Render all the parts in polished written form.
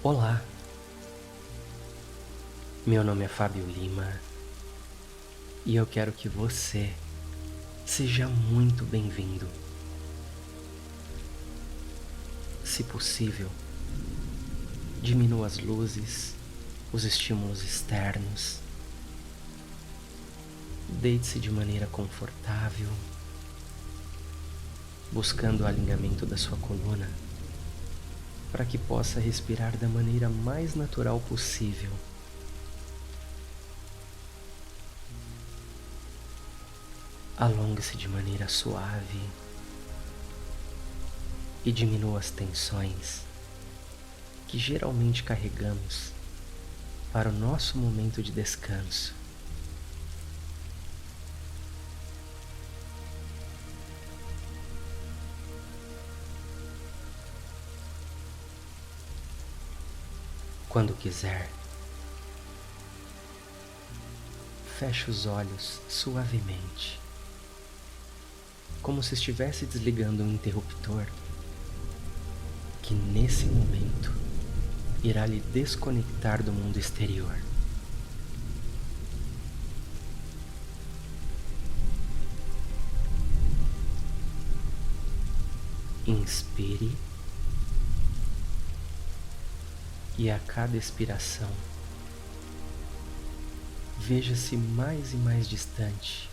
Olá, meu nome é Fábio Lima e eu quero que você seja muito bem-vindo. Se possível, diminua as luzes, os estímulos externos, deite-se de maneira confortável, buscando o alinhamento da sua coluna, para que possa respirar da maneira mais natural possível. Alongue-se de maneira suave e diminua as tensões que geralmente carregamos para o nosso momento de descanso. Quando quiser, feche os olhos suavemente, como se estivesse desligando um interruptor que nesse momento irá lhe desconectar do mundo exterior. Inspire e a cada expiração veja-se mais e mais distante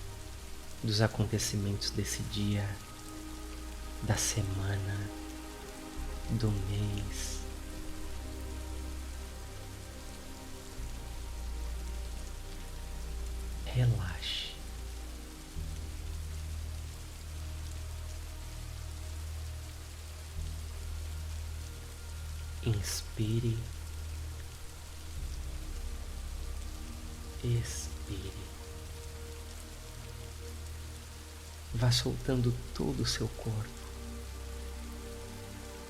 dos acontecimentos desse dia, da semana, do mês. Relaxe. Inspire, expire. Vá soltando todo o seu corpo.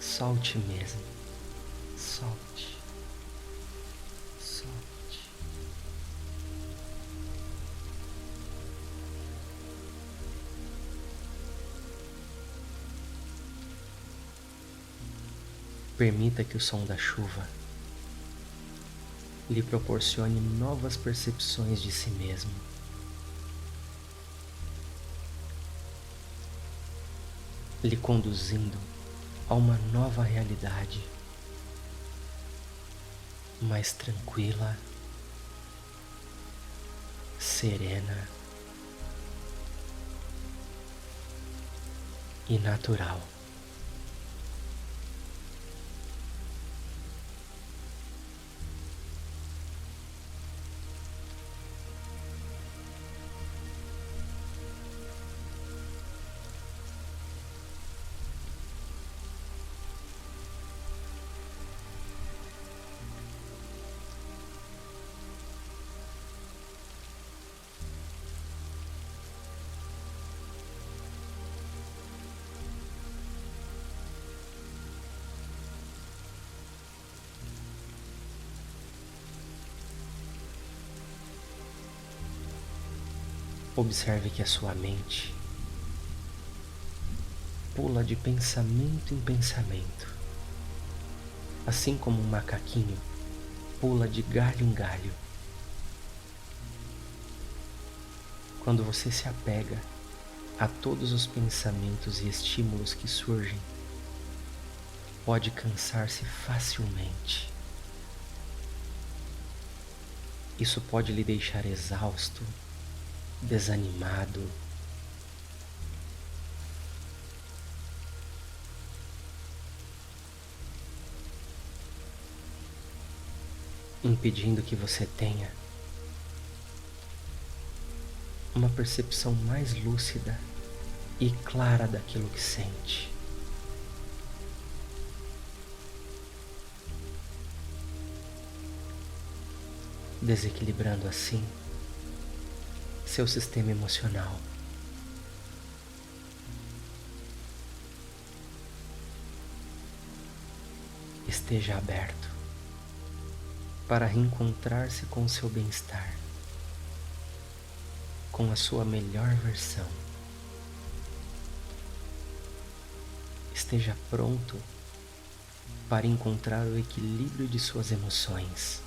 Solte mesmo. Solte. Solte. Permita que o som da chuva lhe proporcione novas percepções de si mesmo. Lhe conduzindo a uma nova realidade, mais tranquila, serena e natural. Observe que a sua mente pula de pensamento em pensamento, assim como um macaquinho pula de galho em galho. Quando você se apega a todos os pensamentos e estímulos que surgem, pode cansar-se facilmente. Isso pode lhe deixar exausto, desanimado, impedindo que você tenha uma percepção mais lúcida e clara daquilo que sente. Desequilibrando assim seu sistema emocional. Esteja aberto para reencontrar-se com o seu bem-estar, com a sua melhor versão. Esteja pronto para encontrar o equilíbrio de suas emoções.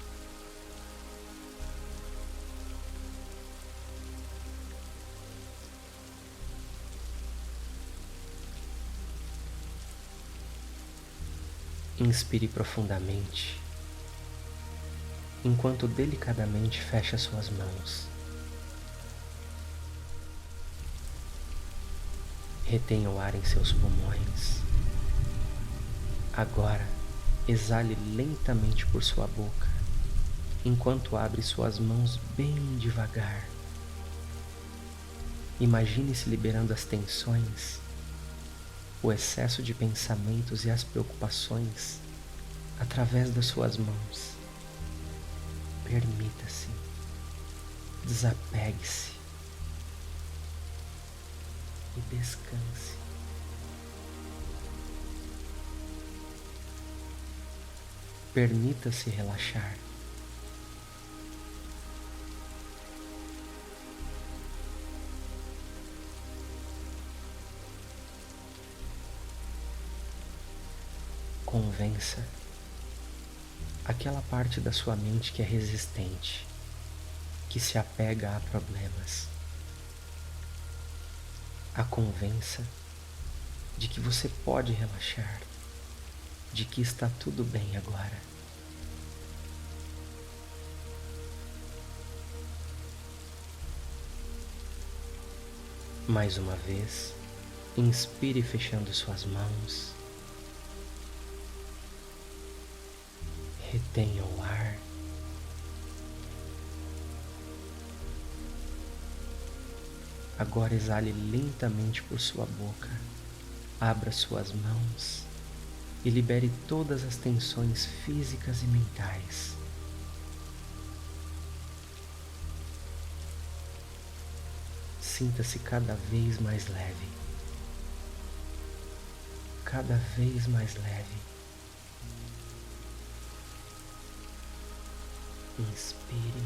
Inspire profundamente, enquanto delicadamente fecha suas mãos. Retenha o ar em seus pulmões. Agora, exale lentamente por sua boca, enquanto abre suas mãos bem devagar. Imagine-se liberando as tensões, o excesso de pensamentos e as preocupações através das suas mãos. Permita-se, desapegue-se e descanse. Permita-se relaxar. Convença aquela parte da sua mente que é resistente, que se apega a problemas. A convença de que você pode relaxar, de que está tudo bem agora. Mais uma vez, inspire fechando suas mãos. Retenha o ar. Agora exale lentamente por sua boca. Abra suas mãos e libere todas as tensões físicas e mentais. Sinta-se cada vez mais leve. Cada vez mais leve. Inspire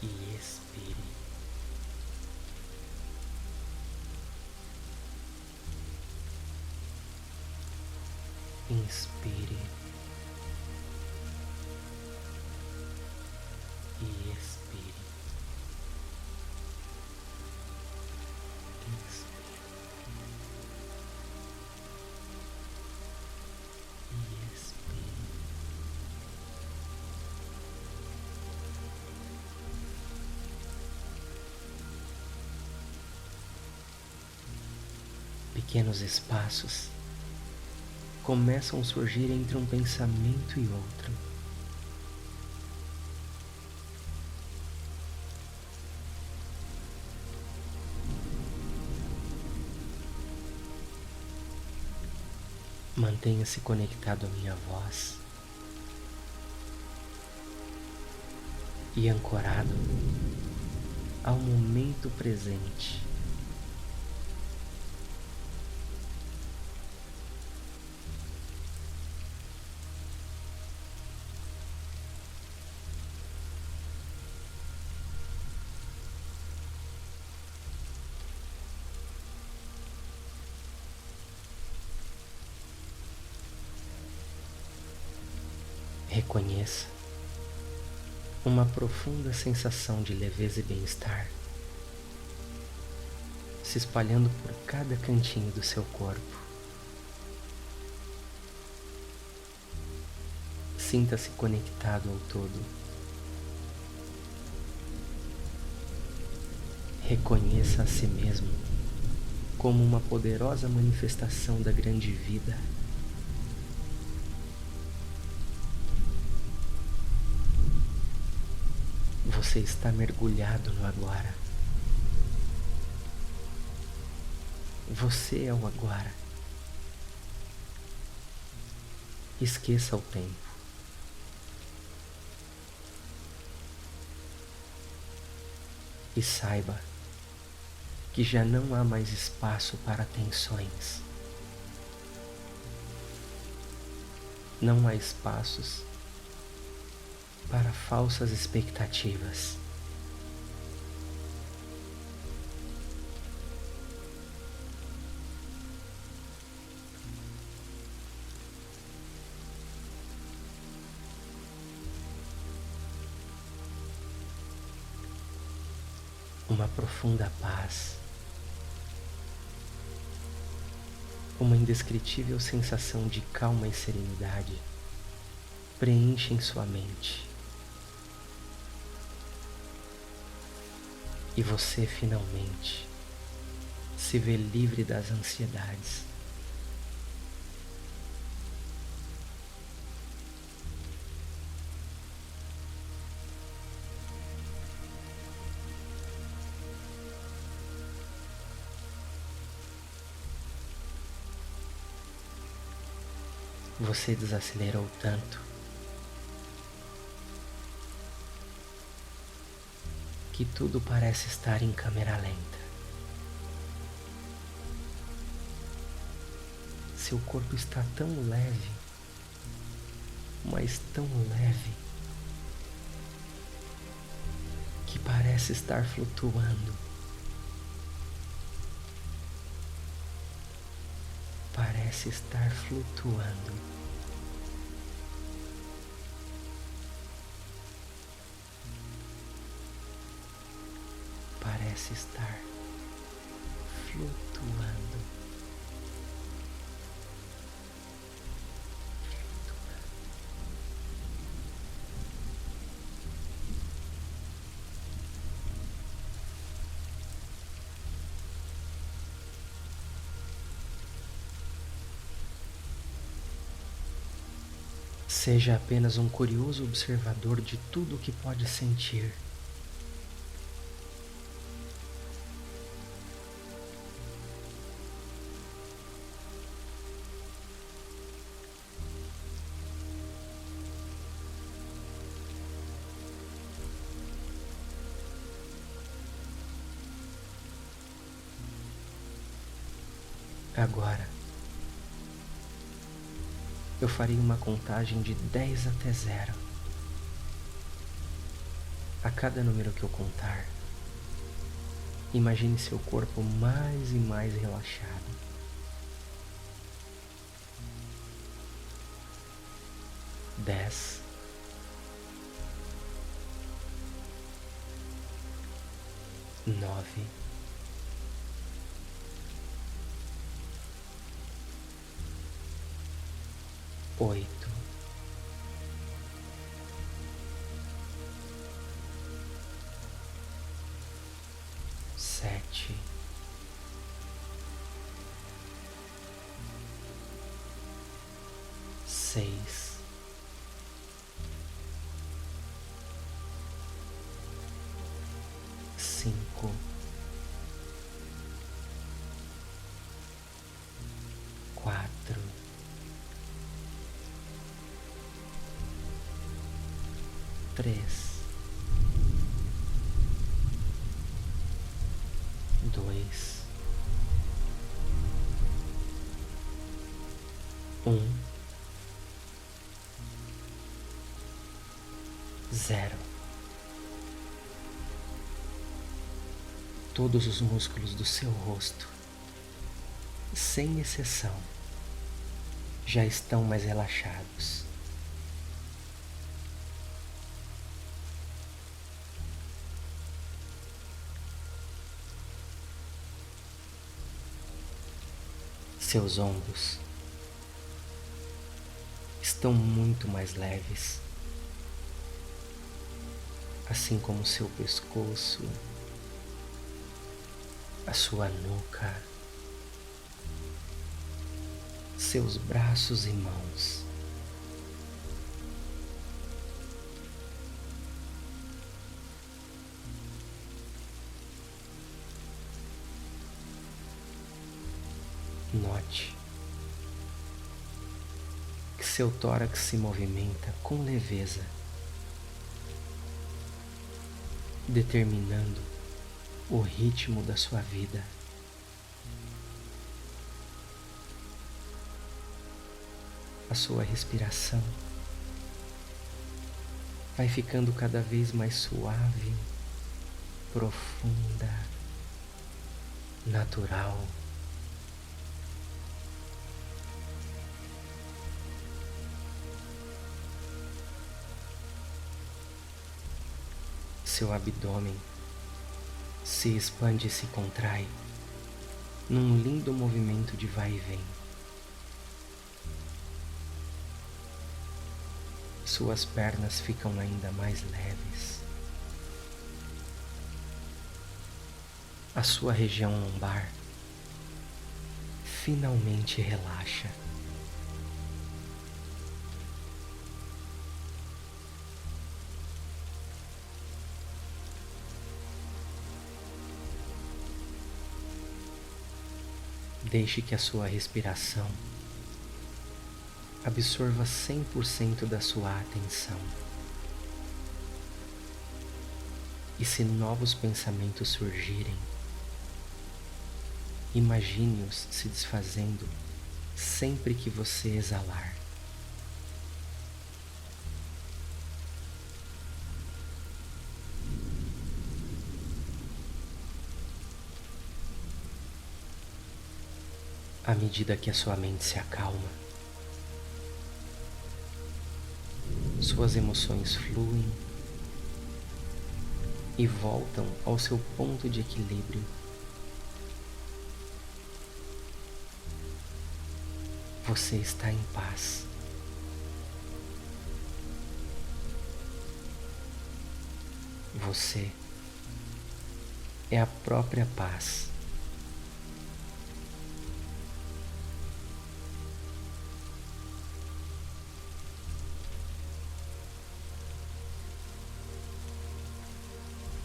e expire. Inspire e expire. Inspire e expire. Pequenos espaços começam a surgir entre um pensamento e outro. Mantenha-se conectado à minha voz e ancorado ao momento presente. Reconheça uma profunda sensação de leveza e bem-estar se espalhando por cada cantinho do seu corpo. Sinta-se conectado ao todo. Reconheça a si mesmo como uma poderosa manifestação da grande vida. Você está mergulhado no agora. Você é o agora. Esqueça o tempo. E saiba que já não há mais espaço para tensões. Não há espaços para falsas expectativas. uma profunda paz, uma indescritível sensação de calma e serenidade preenchem sua mente e você finalmente se vê livre das ansiedades. Você desacelerou tanto que tudo parece estar em câmera lenta. Seu corpo está tão leve, mas tão leve, que parece estar flutuando. Parece estar flutuando. Parece estar flutuando. Seja apenas um curioso observador de tudo o que pode sentir. Agora, eu farei uma contagem de 10 até 0. A cada número que eu contar, imagine seu corpo mais e mais relaxado. 10, 9, 8, 7, 6, 5, 4, 3, 2, 1, 0. Todos os músculos do seu rosto, sem exceção, já estão mais relaxados. Seus ombros estão muito mais leves, assim como seu pescoço, a sua nuca, seus braços e mãos. Note que seu tórax se movimenta com leveza, determinando o ritmo da sua vida. A sua respiração vai ficando cada vez mais suave, profunda, natural. Seu abdômen se se expande e se contrai num lindo movimento de vai e vem. Suas pernas ficam ainda mais leves. A sua região lombar finalmente relaxa. Deixe que a sua respiração absorva 100% da sua atenção. E se novos pensamentos surgirem, imagine-os se desfazendo sempre que você exalar. À medida que a sua mente se acalma, suas emoções fluem e voltam ao seu ponto de equilíbrio. Você está em paz. Você é a própria paz.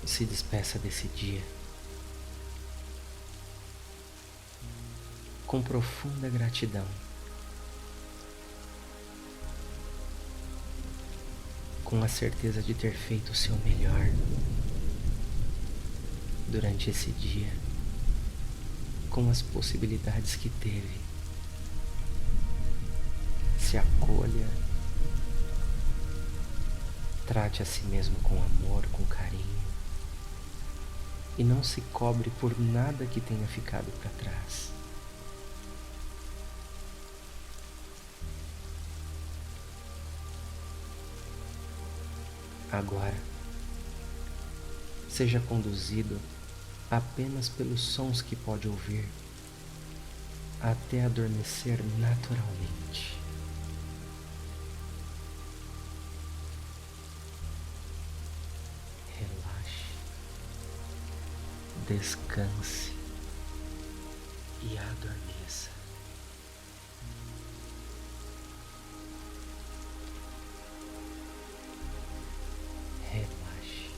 Se despeça desse dia com profunda gratidão, com a certeza de ter feito o seu melhor durante esse dia, com as possibilidades que teve. Se acolha, trate a si mesmo com amor, com carinho, e não se cobre por nada que tenha ficado para trás. Agora, seja conduzido apenas pelos sons que pode ouvir, até adormecer naturalmente. Relaxe, descanse e adormeça. Relaxe,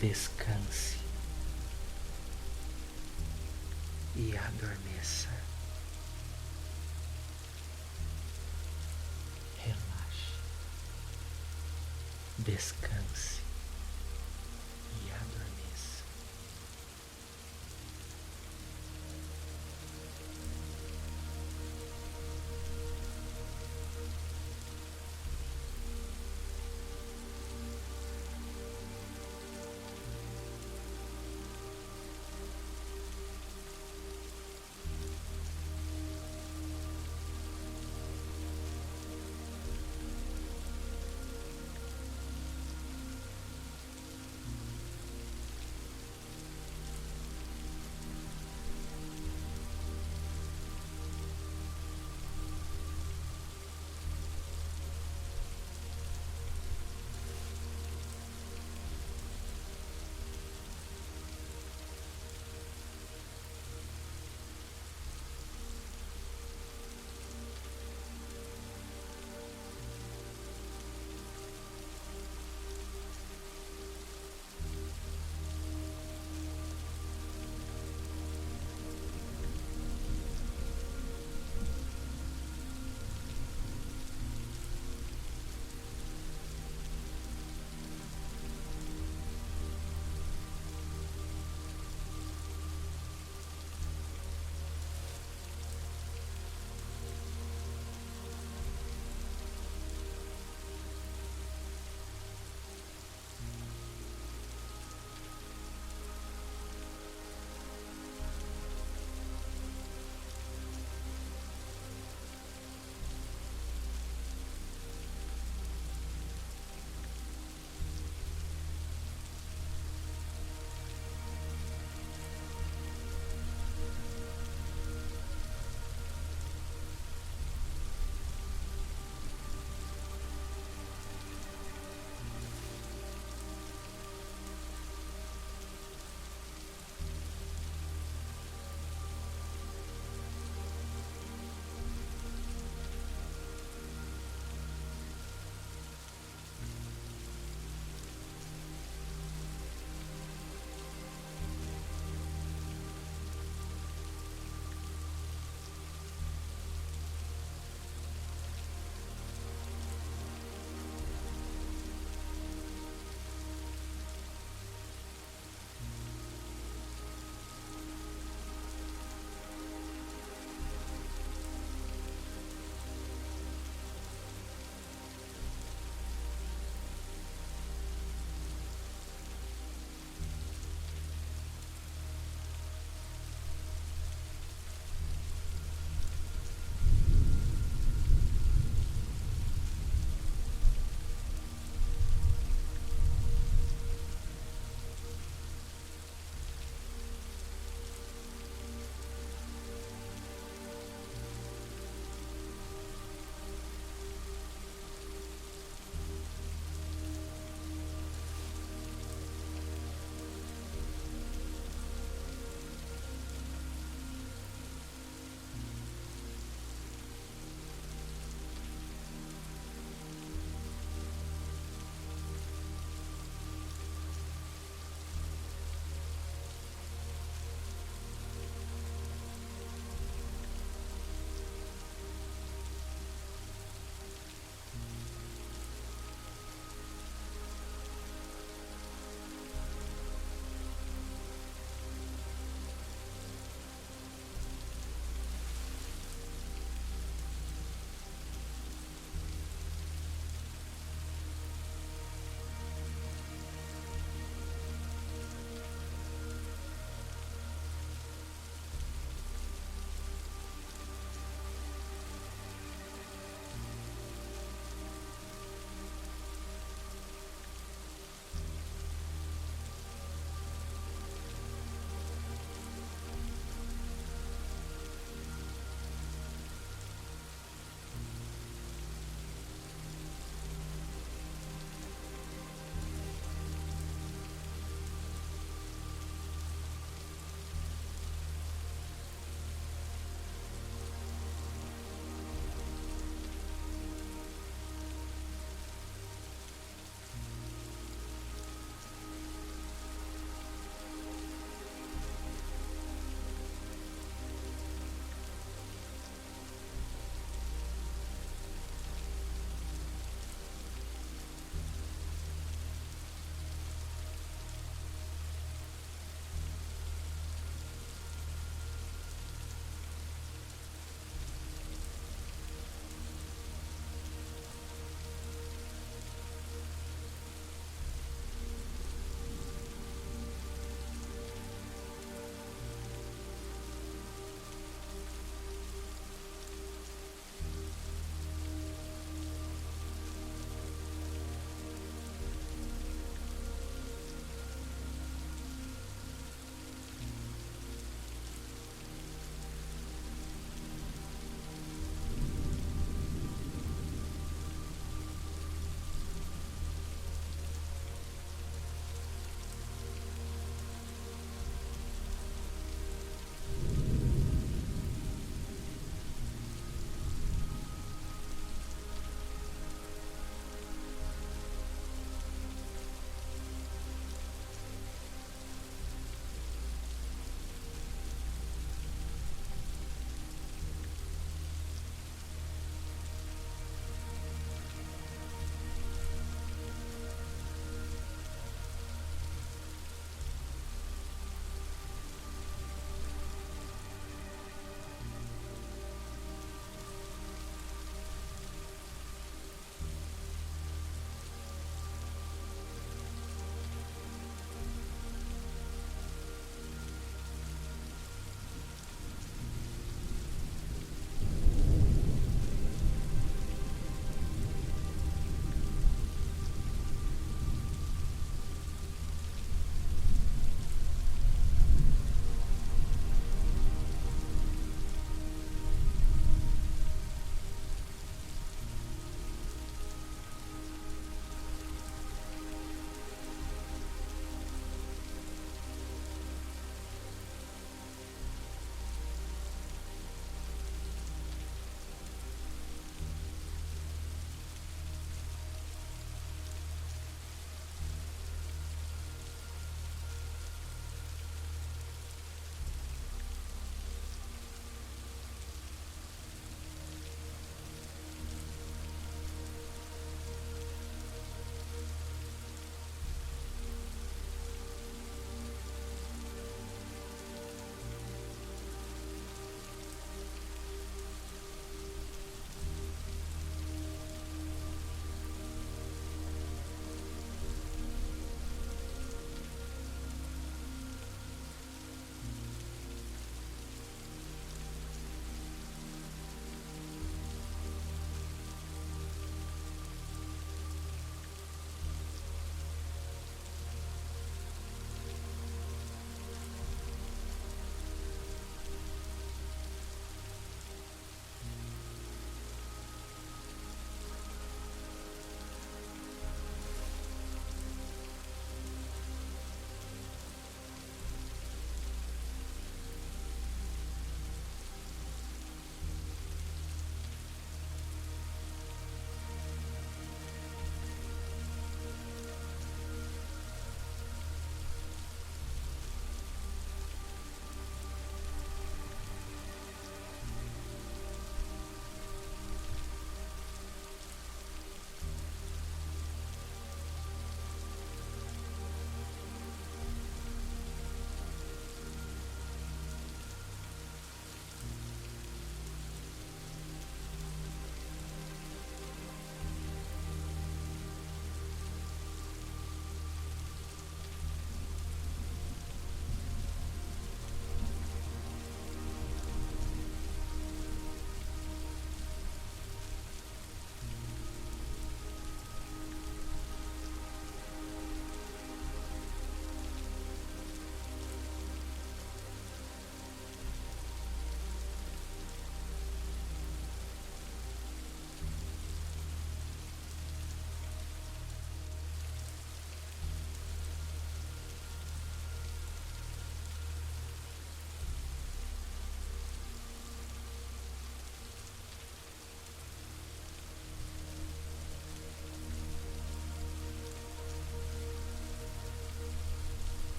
descanse e adormeça. Relaxe, descanse